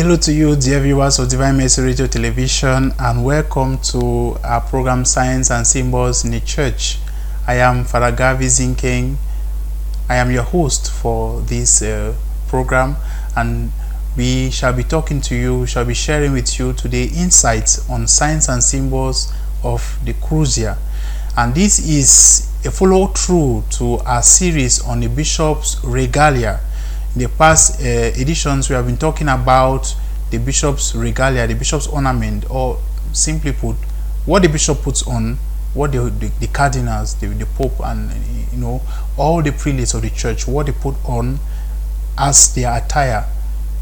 Hello to you, dear viewers of Divine Mercy Radio Television, and welcome to our program Signs and Symbols in the Church. I am Father Gavi Zinkeng. I am your host for this program, and we shall be talking to you, shall be sharing with you today insights on signs and symbols of the Crozier. And this is a follow-through to our series on the Bishop's Regalia. In the past editions, we have been talking about the Bishop's Regalia, the Bishop's ornament, or simply put, what the Bishop puts on, what the cardinals, the Pope, and all the prelates of the Church, what they put on as their attire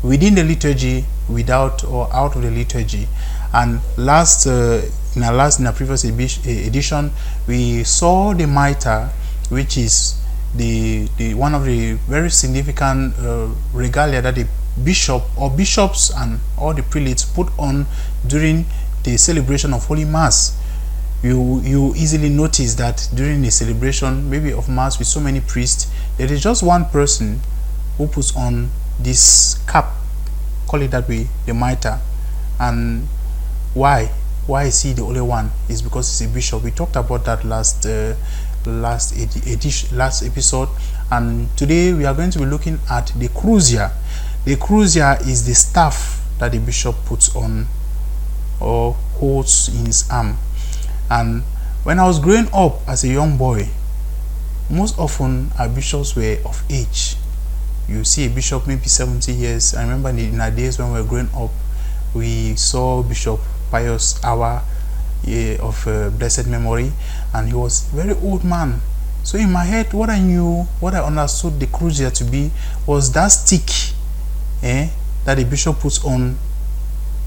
within the liturgy, without or out of the liturgy. And in our previous edition, we saw the mitre, which is the one of the very significant regalia that the bishop or bishops and all the prelates put on during the celebration of Holy Mass. You easily notice that during the celebration, maybe of Mass with so many priests, there is just one person who puts on this cap, call it that way, the mitre. And why is he the only one? It's because he's a bishop. We talked about that last episode, and today we are going to be looking at the Crozier. The Crozier is the staff that the bishop puts on or holds in his arm. And when I was growing up as a young boy, most often our bishops were of age. You see a bishop maybe 70 years. I remember in our days when we were growing up, we saw Bishop Pius Hour of blessed memory, and he was a very old man. So in my head, what I understood the Crozier to be was that stick that the bishop puts on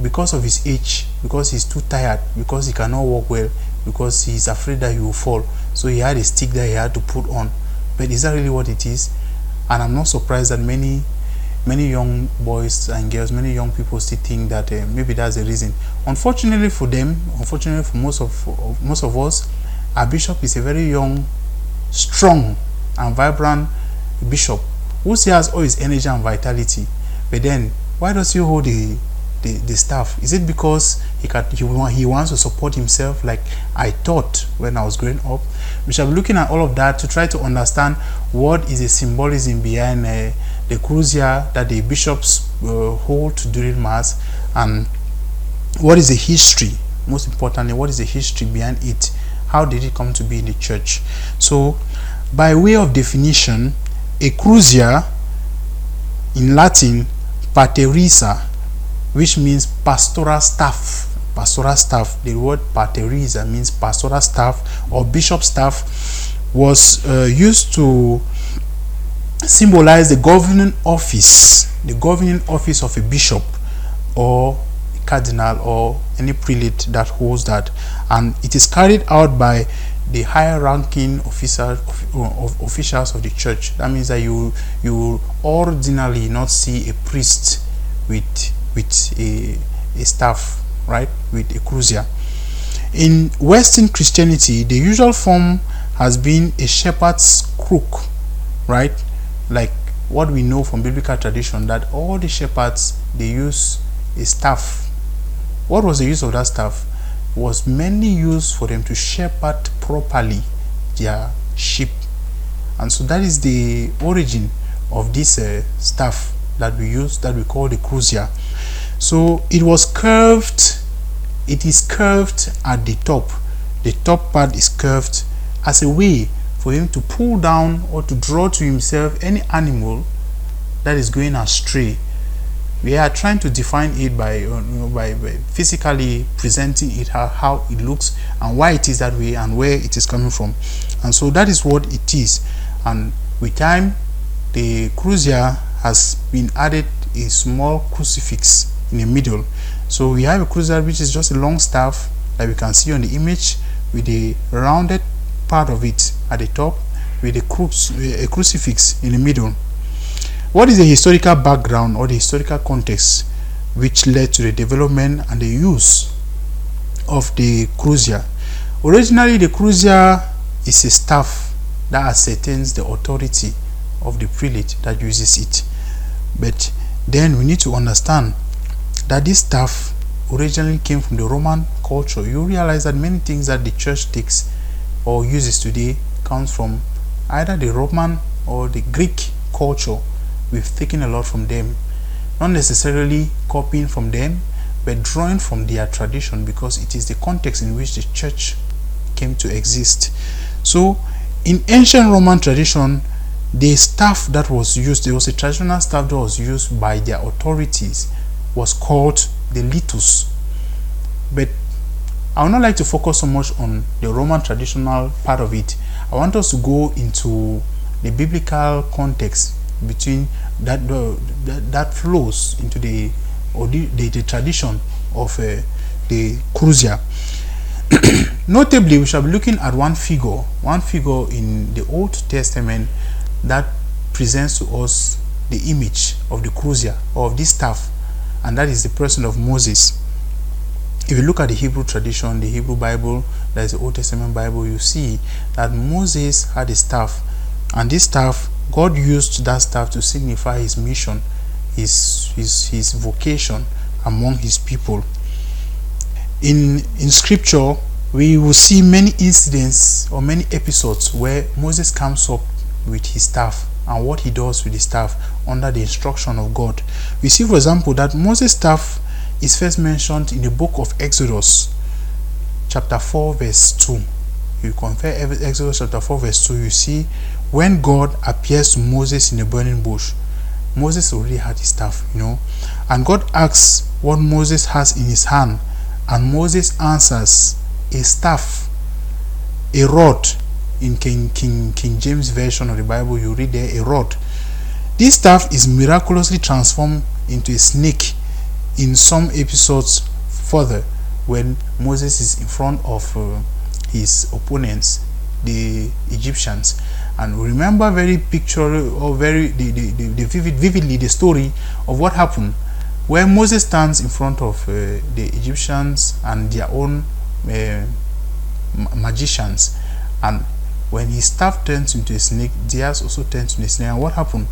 because of his age, because he's too tired, because he cannot walk well, because he's afraid that he will fall. So he had a stick that he had to put on. But is that really what it is? And I'm not surprised that many young boys and girls, many young people still think that maybe that's the reason. Unfortunately for them, unfortunately for most of us, our bishop is a very young, strong, and vibrant bishop who still has all his energy and vitality. But then, why does he hold the staff? Is it because he wants to support himself, like I thought when I was growing up? We shall be looking at all of that to try to understand what is the symbolism behind the Crozier that the bishops hold during Mass, and what is the history, most importantly, what is the history behind it? How did it come to be in the church? So, by way of definition, a Crozier, in Latin, paterissa, which means pastoral staff. Pastoral staff, the word paterissa means pastoral staff or bishop staff, was used to symbolize the governing office of a bishop or a cardinal or any prelate that holds that, and it is carried out by the higher ranking officials of the church. That means that you ordinarily not see a priest with a staff, right, with a Crozier. In Western Christianity, the usual form has been a shepherd's crook, right? Like what we know from biblical tradition, that all the shepherds, they use a staff. What was the use of that staff? It was mainly used for them to shepherd properly their sheep. And so that is the origin of this staff that we use, that we call the Crozier. So it was curved. It is curved at the top. The top part is curved as a way for him to pull down or to draw to himself any animal that is going astray. We are trying to define it by physically presenting it, how it looks and why it is that way and where it is coming from. And so that is what it is. And with time, the Crozier has been added a small crucifix in the middle. So we have a Crozier which is just a long staff that we can see on the image, with a rounded part of it at the top, with a crucifix in the middle. What is the historical background or the historical context which led to the development and the use of the Crozier? Originally, the Crozier is a staff that ascertains the authority of the prelate that uses it. But then we need to understand that this staff originally came from the Roman culture, you realize that many things that the church takes or uses today comes from either the Roman or the Greek culture. We've taken a lot from them, not necessarily copying from them, but drawing from their tradition, because it is the context in which the church came to exist. So in ancient Roman tradition, the staff that was used, there was a traditional staff that was used by their authorities, was called the litus. But I would not like to focus so much on the Roman traditional part of it. I want us to go into the biblical context between that flows into the tradition of the Crozier. Notably, we shall be looking at one figure in the Old Testament that presents to us the image of the Crozier, or of this staff, and that is the person of Moses. If you look at the Hebrew tradition, the Hebrew Bible, that is the Old Testament Bible, you see that Moses had a staff, and this staff, God used that staff to signify his mission, his vocation among his people. In scripture, we will see many incidents or many episodes where Moses comes up with his staff and what he does with his staff under the instruction of God. We see, for example, that Moses' staff is first mentioned in the book of Exodus chapter 4 verse 2. You compare Exodus chapter 4 verse 2, you see when God appears to Moses in a burning bush, Moses already had his staff, and God asks what Moses has in his hand, and Moses answers, a staff, a rod. In King James version of the Bible, you read there, a rod. This staff is miraculously transformed into a snake in some episodes further, when Moses is in front of his opponents, the Egyptians. And remember very vividly the story of what happened where Moses stands in front of the Egyptians and their own magicians, and when his staff turns into a snake, theirs also turns into a snake. And what happened?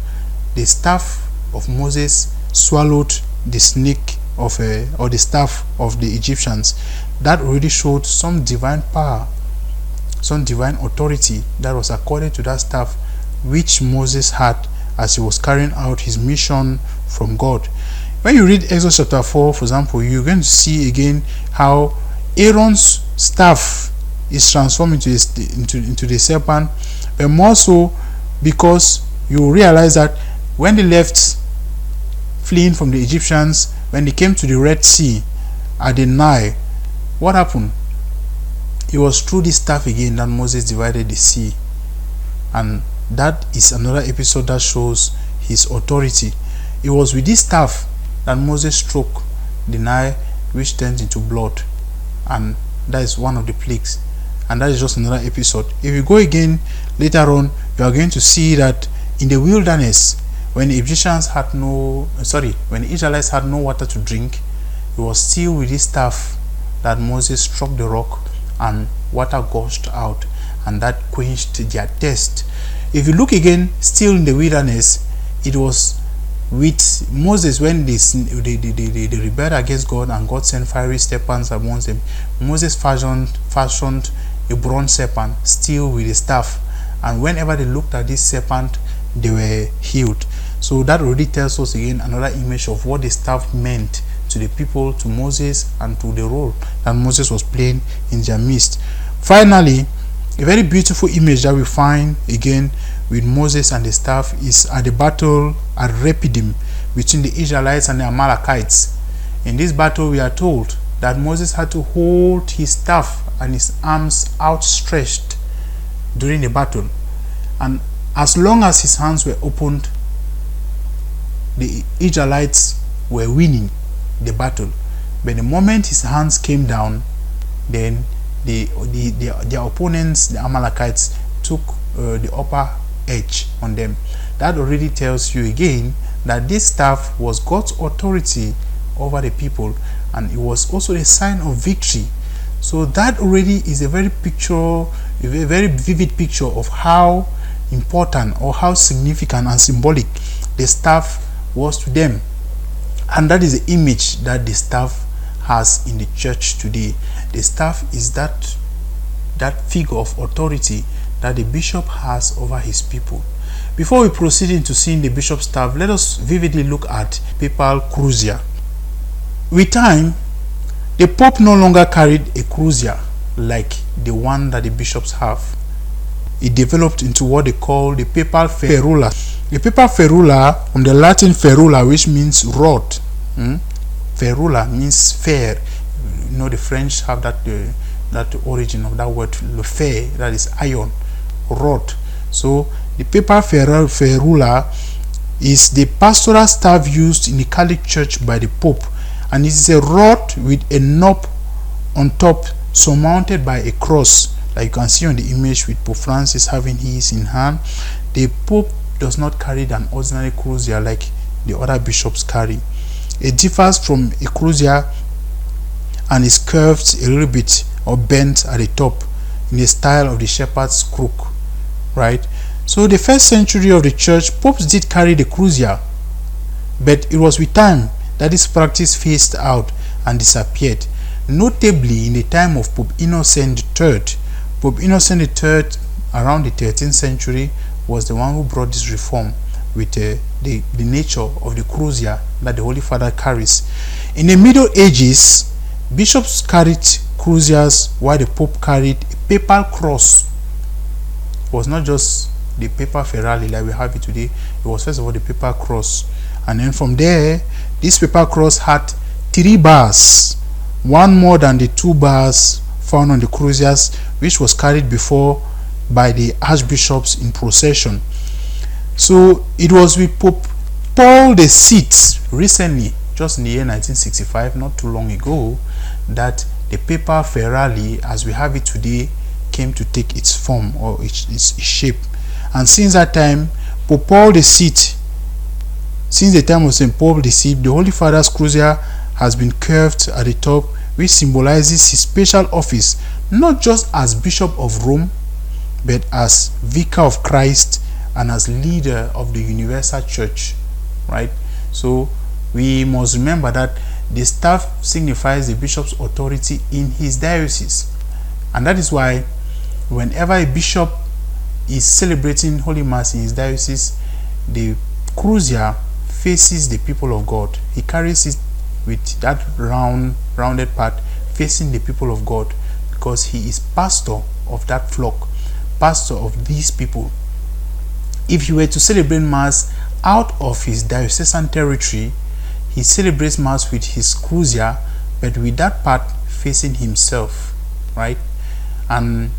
The staff of Moses swallowed the snake of or the staff of the Egyptians. That already showed some divine power, some divine authority that was accorded to that staff which Moses had as he was carrying out his mission from God. When you read Exodus chapter 4, for example, you're going to see again how Aaron's staff is transformed into the serpent, but more so because you realize that when they left fleeing from the Egyptians, when they came to the Red Sea at the Nile, what happened? It was through this staff again that Moses divided the sea, and that is another episode that shows his authority. It was with this staff that Moses struck the Nile, which turned into blood, and that is one of the plagues, and that is just another episode. If you go again later on, you are going to see that in the wilderness, when the Egyptians had when the Israelites had no water to drink, it was still with this staff that Moses struck the rock and water gushed out, and that quenched their thirst. If you look again, still in the wilderness, it was with Moses when they rebelled against God and God sent fiery serpents amongst them. Moses fashioned a bronze serpent still with a staff, and whenever they looked at this serpent, they were healed. So that already tells us again another image of what the staff meant to the people, to Moses, and to the role that Moses was playing in their midst. Finally, a very beautiful image that we find again with Moses and the staff is at the battle at Rephidim between the Israelites and the Amalekites. In this battle, we are told that Moses had to hold his staff and his arms outstretched during the battle, and as long as his hands were opened, the Israelites were winning the battle. But the moment his hands came down, then their opponents, the Amalekites, took the upper edge on them. That already tells you again that this staff was God's authority over the people, and it was also a sign of victory. So that already is a very vivid picture of how important or how significant and symbolic the staff was to them. And that is the image that the staff has in the church today. The staff is that figure of authority that the bishop has over his people. Before we proceed into seeing the bishop's staff, let us vividly look at papal crozier. With time, the Pope no longer carried a crozier like the one that the bishops have. It developed into what they call the papal ferula. The papal ferula, from the Latin ferula, which means rod. Ferula means fair. You know, the French have that origin of that word fer, that is iron, rod. So the papal ferula is the pastoral staff used in the Catholic Church by the Pope, and it is a rod with a knob on top surmounted by a cross, like you can see on the image with Pope Francis having his in hand. The Pope does not carry an ordinary crozier like the other bishops carry. It differs from a crozier and is curved a little bit or bent at the top in the style of the shepherd's crook, right? So the first century of the church, popes did carry the crozier, but it was with time that this practice phased out and disappeared. Notably, in the time of Pope Innocent III. Pope Innocent III, around the 13th century, was the one who brought this reform with the nature of the crozier that the Holy Father carries. In the Middle Ages, bishops carried croziers while the Pope carried a papal cross. It was not just the papal ferrari like we have it today. It was first of all the papal cross, and then from there, this papal cross had 3 bars, one more than the 2 bars found on the croziers, which was carried before by the archbishops in procession. So it was with Pope Paul VI recently, just in the year 1965, not too long ago, that the papal ferrari as we have it today came to take its form or its shape. And since that time, Pope Paul VI, since the time of St. Paul VI, the Holy Father's crozier has been curved at the top, which symbolizes his special office, not just as Bishop of Rome, but as Vicar of Christ and as leader of the universal church, right? So we must remember that the staff signifies the bishop's authority in his diocese, and that is why whenever a bishop is celebrating Holy Mass in his diocese, the crozier faces the people of God. He carries it with that rounded part facing the people of God, because he is pastor of that flock, pastor of these people. If he were to celebrate Mass out of his diocesan territory, he celebrates Mass with his crozier, but with that part facing himself, right? And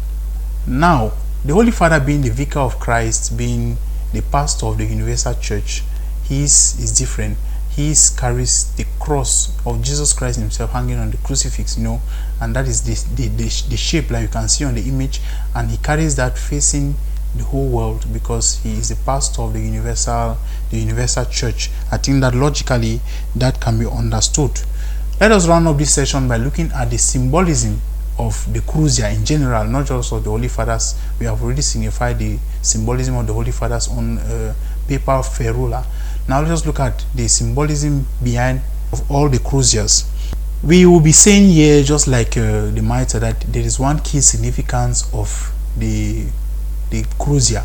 now, the Holy Father, being the Vicar of Christ, being the pastor of the universal church, his is different. His carries the cross of Jesus Christ himself hanging on the crucifix, you know, and that is the shape like you can see on the image, and he carries that facing the whole world because he is the pastor of the universal church. I think that logically that can be understood. Let us round up this session by looking at the symbolism of the crozier in general, not just of the Holy Fathers. We have already signified the symbolism of the Holy Fathers on papal ferula. Now let us look at the symbolism behind of all the croziers. We will be saying here, just like the mitre, that there is one key significance of the crozier.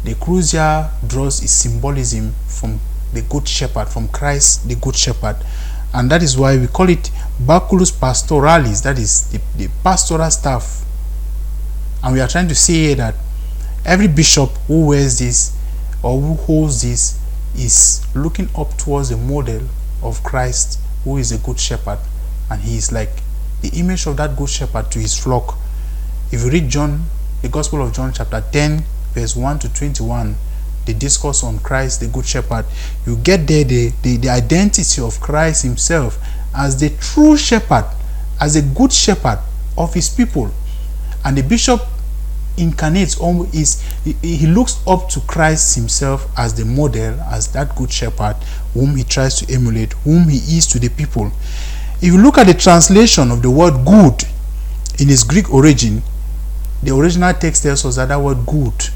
The crozier draws its symbolism from the Good Shepherd, from Christ the Good Shepherd, and that is why we call it Baculus Pastoralis, that is the pastoral staff. And we are trying to say here that every bishop who wears this or who holds this is looking up towards the model of Christ, who is a good shepherd, and he is like the image of that good shepherd to his flock. If you read John, the Gospel of John chapter 10 verse 1 to 21, the discourse on Christ the good shepherd, you get there the identity of Christ himself as the true shepherd, as a good shepherd of his people. And the bishop incarnates, he looks up to Christ himself as the model, as that good shepherd whom he tries to emulate, whom he is to the people. If you look at the translation of the word good in its Greek origin, the original text tells us that word good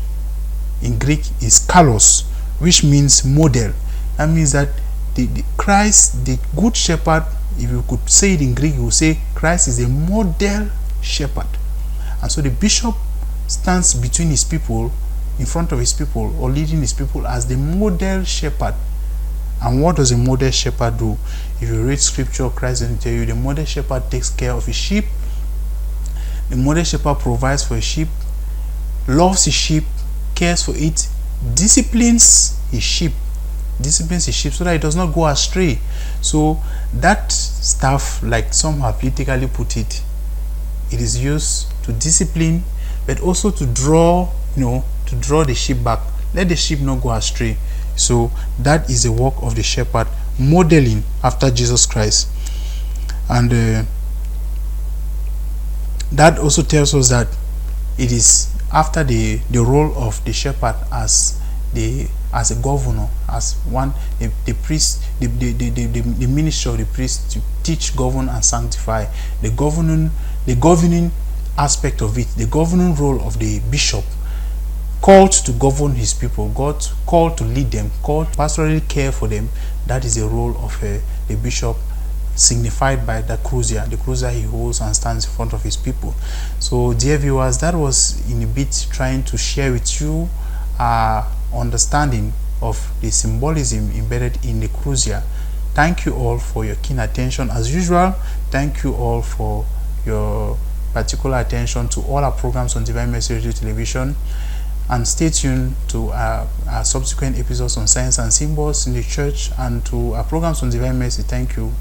in Greek is kalos, which means model. That means that the Christ, the good shepherd, if you could say it in Greek, you would say Christ is a model shepherd. And so the bishop stands between his people, in front of his people, or leading his people as the model shepherd. And what does a model shepherd do? If you read scripture, Christ will tell you the model shepherd takes care of his sheep. The model shepherd provides for his sheep, loves his sheep, cares for it, disciplines his sheep so that it does not go astray. So that staff, like some have politically put it, it is used to discipline, but also to draw, to draw the sheep back. Let the sheep not go astray. So that is the work of the shepherd, modeling after Jesus Christ. And that also tells us that it is after the role of the shepherd as a governor, as one, the priest, the ministry of the priest, to teach, govern, and sanctify. The governing aspect of it, the governing role of the bishop, called to govern his people, God called to lead them, called to pastorally care for them. That is the role of the bishop, signified by the Crozier he holds and stands in front of his people. So dear viewers, that was in a bit trying to share with you understanding of the symbolism embedded in the Crozier. Thank you all for your keen attention. As usual, thank you all for your particular attention to all our programs on Divine Mercy Radio Television, and stay tuned to our subsequent episodes on science and symbols in the church, and to our programs on Divine Mercy. Thank you.